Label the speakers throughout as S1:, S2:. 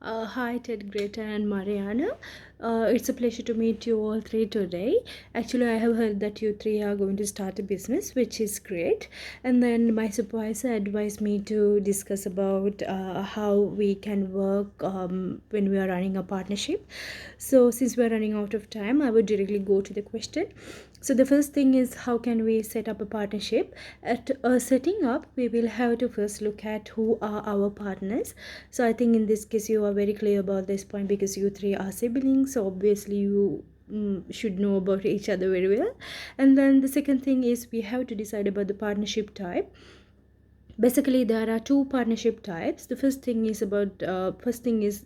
S1: Hi, Ted, Greta, and Mariana. It's a pleasure to meet you all three today. Actually, I have heard that you three are going to start a business, which is great. And then my supervisor advised me to discuss about how we can work when we are running a partnership. So, since we are running out of time, I would directly go to the question. So the first thing is, how can we set up a partnership? At setting up, we will have to first look at who are our partners. So I think in this case you are very clear about this point because you three are siblings. So obviously you should know about each other very well. And then the second thing is we have to decide about the partnership type. Basically there are two partnership types. The first thing is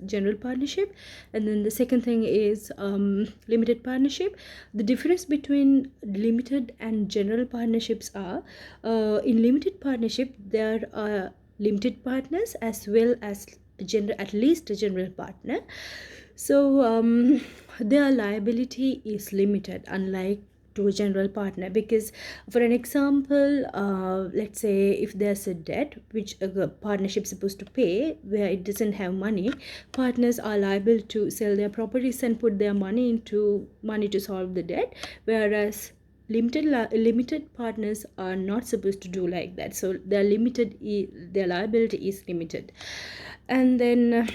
S1: general partnership, and then the second thing is limited partnership. The difference between limited and general partnerships are, in limited partnership there are limited partners as well as at least a general partner. So their liability is limited, unlike to a general partner. Because for an example, let's say if there's a debt which a partnership is supposed to pay where it doesn't have money, partners are liable to sell their properties and put their money to solve the debt, whereas limited partners are not supposed to do like that. So their liability is limited. And then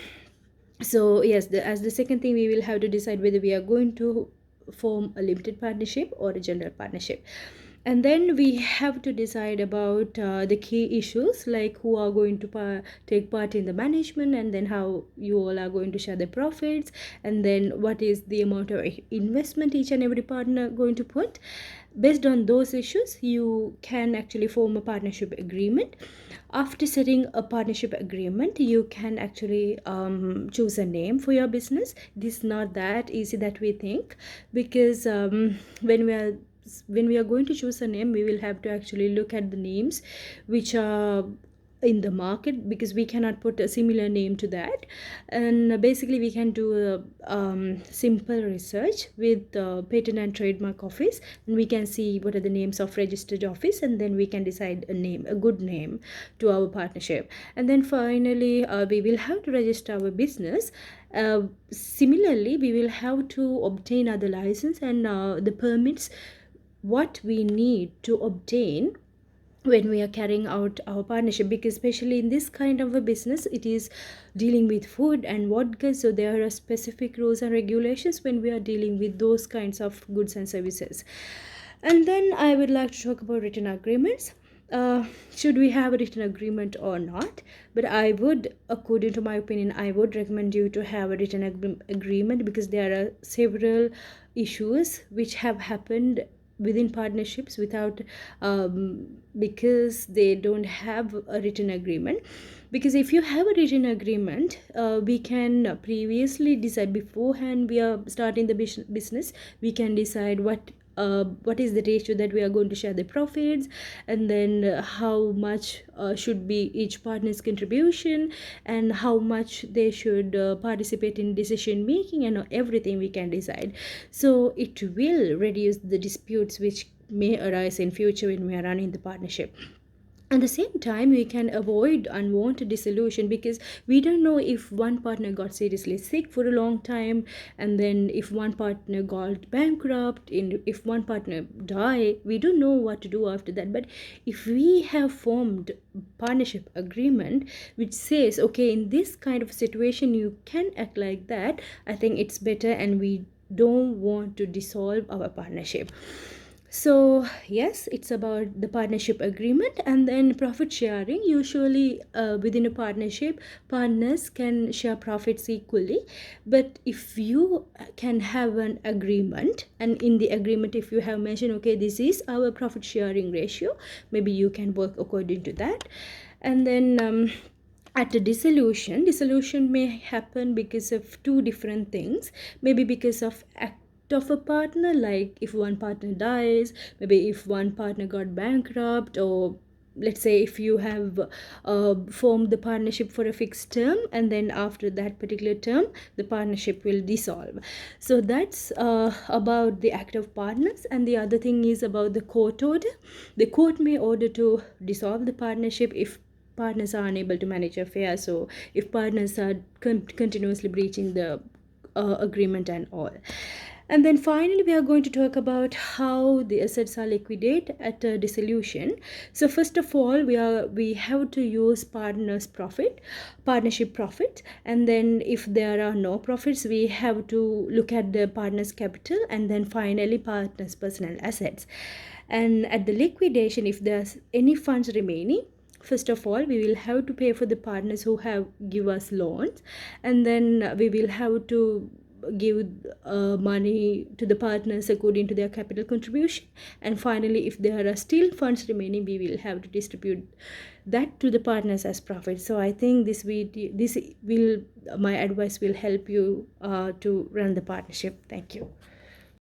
S1: so yes, as the second thing, we will have to decide whether we are going to form a limited partnership or a general partnership. And then we have to decide about the key issues, like who are going to take part in the management, and then how you all are going to share the profits, and then what is the amount of investment each and every partner going to put. Based on those issues, you can actually form a partnership agreement. After setting a partnership agreement, you can actually choose a name for your business. It is not that easy that we think, because when we are going to choose a name, we will have to actually look at the names which are in the market, because we cannot put a similar name to that. And basically we can do a simple research with the patent and trademark office, and we can see what are the names of registered office, and then we can decide a good name to our partnership. And then finally we will have to register our business. Similarly, we will have to obtain other license and the permits what we need to obtain when we are carrying out our partnership, because especially in this kind of a business, it is dealing with food and vodka, so there are specific rules and regulations when we are dealing with those kinds of goods and services. And then I would like to talk about written agreements. Should we have a written agreement or not? But I would, according to my opinion, I would recommend you to have a written agreement, because there are several issues which have happened within partnerships without because they don't have a written agreement. Because if you have a written agreement, we can previously decide beforehand we are starting the business. We can decide what is the ratio that we are going to share the profits, and then how much should be each partner's contribution, and how much they should participate in decision making, and everything we can decide. So it will reduce the disputes which may arise in future when we are running the partnership. At the same time, we can avoid unwanted dissolution, because we don't know if one partner got seriously sick for a long time, and then if one partner got bankrupt, if one partner died, we don't know what to do after that. But if we have formed partnership agreement which says, okay, in this kind of situation you can act like that, I think it's better, and we don't want to dissolve our partnership. So yes, it's about the partnership agreement. And then profit sharing. Usually within a partnership, partners can share profits equally. But if you can have an agreement, and in the agreement if you have mentioned, okay, this is our profit sharing ratio, maybe you can work according to that. And then at a dissolution may happen because of two different things. Maybe because of of a partner, like if one partner dies, maybe if one partner got bankrupt, or let's say if you have formed the partnership for a fixed term, and then after that particular term the partnership will dissolve. So that's about the act of partners. And the other thing is about the court order. The court may order to dissolve the partnership if partners are unable to manage affairs, so if partners are continuously breaching the agreement and all. And then finally, we are going to talk about how the assets are liquidated at a dissolution. So first of all, we have to use partnership profit, and then if there are no profits, we have to look at the partner's capital, and then finally partner's personal assets. And at the liquidation, if there's any funds remaining, first of all we will have to pay for the partners who have give us loans, and then we will have to give money to the partners according to their capital contribution, and finally if there are still funds remaining, we will have to distribute that to the partners as profit. So I think this will my advice will help you to run the partnership. Thank you.